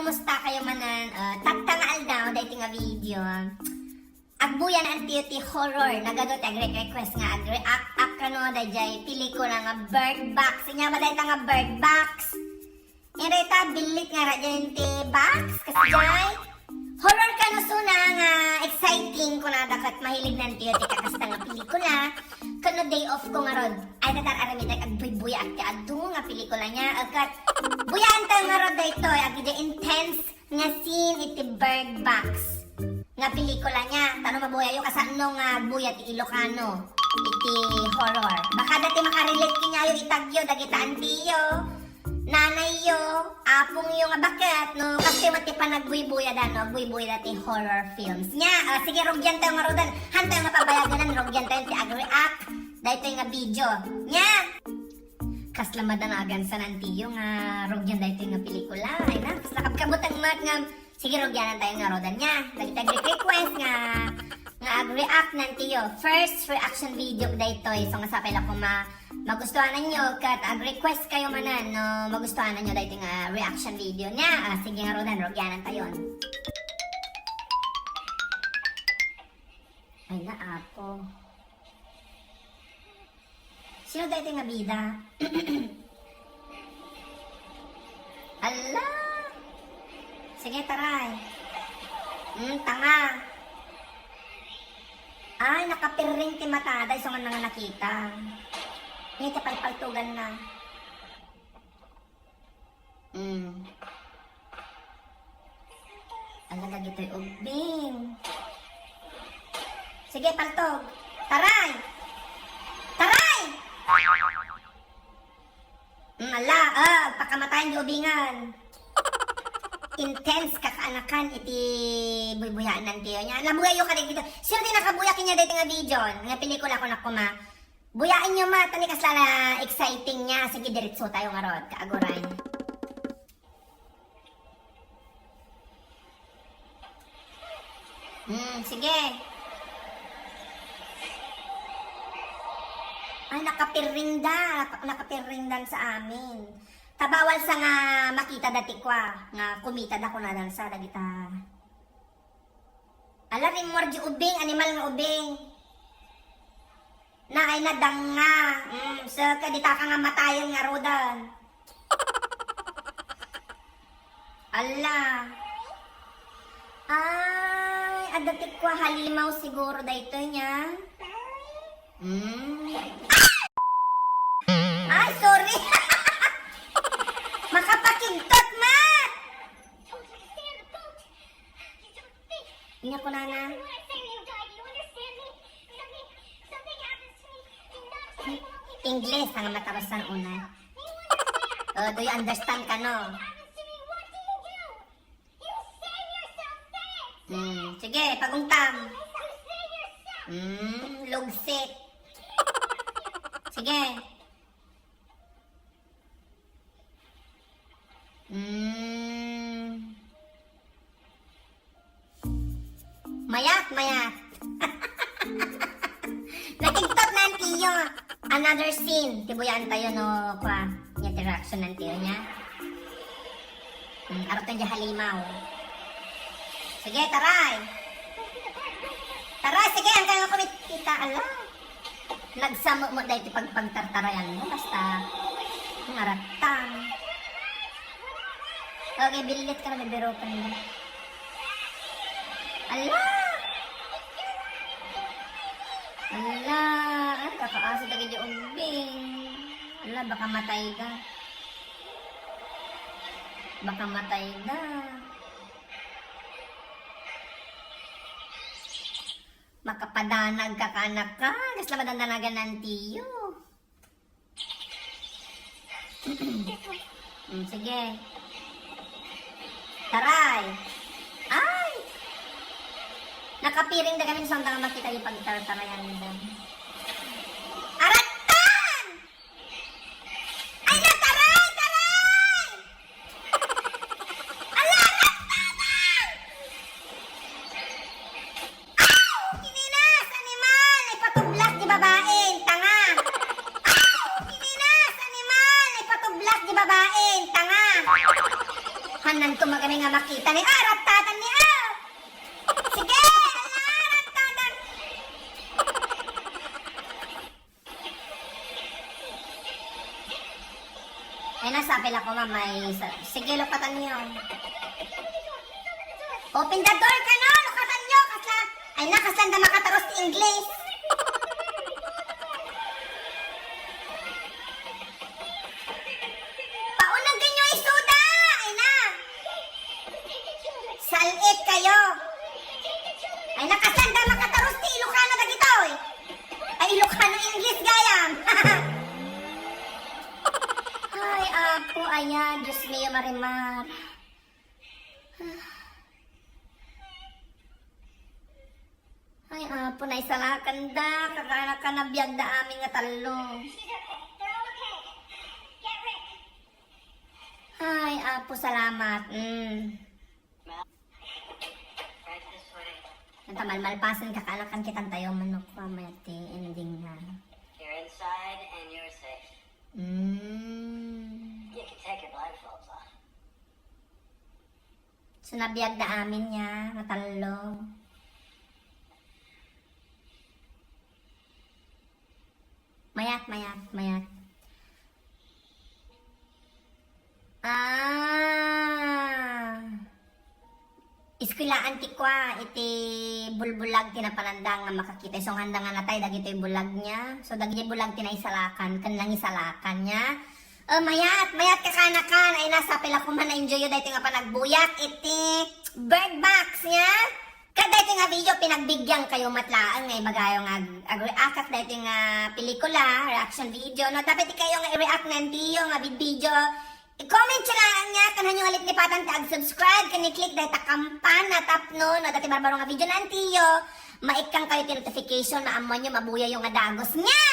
kumusta kayo manan? Tagtangal daw, dating nga video. Agbuyan ang tiyuti horror. Nagadot request nga ag-react kano dayjay pelikula nga Bird Box. Inya ba dayta nga Bird Box? Ireta bilit nga ra dyan ti box. Kasi jay, horror kano suna nga exciting ko na dakat mahilig ng tiyuti kakasta nga pelikula. Kano day off ko nga rod. Ay natar aramid ay agbuy-buya at adu nga pelikula niya. Agkat buyan ta nga rod dayto. Agdi intense nga scene iti Bird Box. Nga pelikula niya. Tanong mabuhay yung kasano nga buya ti Ilocano. Iti horror. Baka dati makarelate kinya yung itagyo. Dagita antiyo. Nanay yo. Apong yung bakit. No? Kasi mati pa nagbuy-buya no? Buy-buya dati horror films niya. Sige, rogyan tayo nga rodan. Hantay nga pabayagan rogyan tayo ti ag-react. Dahito yung nga video. Nya! Kaslamadagan sa nantiyo nga rogyan dahito yung nga pelikula. Ay na, kas nakapkabutang mat nga. Sige, rogyanan tayo nga rodan niya. Dagitag request nga ag-react nantiyo. First reaction video dahito. So nga sapay lang kung magustuhan ninyo. Kat ag-request kayo manan. No, magustuhan ninyo dahito nga reaction video niya. Sige nga rodan, rogyanan tayo. Ay na, ako. Sino dahito nga bida? Ala! Sige, taray. Tanga. Ay, nakapirring ti mata. Dahil so nga nga nakita. Ngayon, tapalpaltugan na. Alaga gito'y ubing. Sige, paltog. Taray! Taray! Ala, pakamatayin di ubingan. Intense kakaanakan iti buybuyaan ng tiyo niya. Nabuyayo ka dito. Sino din nakabuya kinya dito nga video? Nga pelikula ko na kuma. Buyaan nyo ma. Tanikas lala exciting niya. Sige, diretso tayo nga rod. Kaaguran. Sige. Ay, nakapirring dan sa amin. Tabawal sa nga makita dati kwa. Nga kumita da ko na dan sa dagita. Ala rin mo di ubing. Animal nga ubing. Na ay nadang nga. Sa kadita ka nga matayan nga rodan. Ala. Ay, adati kwa halimaw siguro dayto niya. Ay, sorry. Makapakingtot, ma! Inya ko na. English ang matarasan una. Do you understand ka, no? Sige, pagungtam. Lugsit. Sige. Mayat. Natigtot na ang tiyo. Another scene. Tibuyan tayo no kwa. Yung interaction ng tiyo niya. Arotan dyan halimaw. Sige, taray. Taray, sige. Ang kaya kumita. Ala. Nagsamo mo dahil pagtartarayan mo. Basta maratang. Okay, bilit ka na. Bibiro ka na. Ala! Ala! Ay, kakaasad agad yung umbing. Ala, baka matay ka. Makapadanag ka anak ka. Gas na madandanagan ng tiyo. Sige. Taray. Ay! Nakapiring na kami sa sandang makita yung pagtartarayan nila. Aratan! Ay na, taray! Ala, aratan! Aw! Kininas! Animal! Ay patublas di babae! Tanga! Aw! Kininas! Animal! Ay patublas di babae! Tanga! tanan ko magkami nga makita ni ratatan ni Sige, ratatan. Ay, nasapil ako, mamay. Sige, lukatan niyo. Open the door ka no, lukatan niyo. Kasla, ay nakaslan na makataros ti English. Paunang ganyo isuda. Ay na. Salit kayo. Ay nakaslan na makataros ti Ilocano dagitoy. Ay Ilocano English gayam. Ay, apo, ayan. Diyos niyo, Marimar. Ay, apo, naisalakan da. Kakana ka na biyag da aming nga talo. Ay, apo, salamat. Natamalmalpasan kakanakan kitang tayo manok pa. Mayati, ending na. You're inside and you're safe. You can take your blindfolds off. So, nabiyag da amin niya. Matalo. Mayat. Iskwilaan ti kwa, iti bulbulag tinapanandang nga makakita. So, handa nga natay, dagito yung bulag niya. So, dagito bulag tinaisalakan, kanlang isalakan niya. Mayat kakanakan, ay nasa pila ko man na-enjoy yun, dahito nga pa nagbuyak, iti bird box niya. Kada ito nga video, pinagbigyan kayo matlaan ngay magayo nga ag-react dahito nga pelikula, reaction video. No, dapat kayo nga i-react ng tiyo nga video. I-comment siya lang niya, kanahan yung alit ni Patang tag-subscribe, kani-click dahil takampan na tapno, no, dati barbaro nga video ng tiyo, maikang kayo ti-notification na amon nyo mabuya yung adagos niya.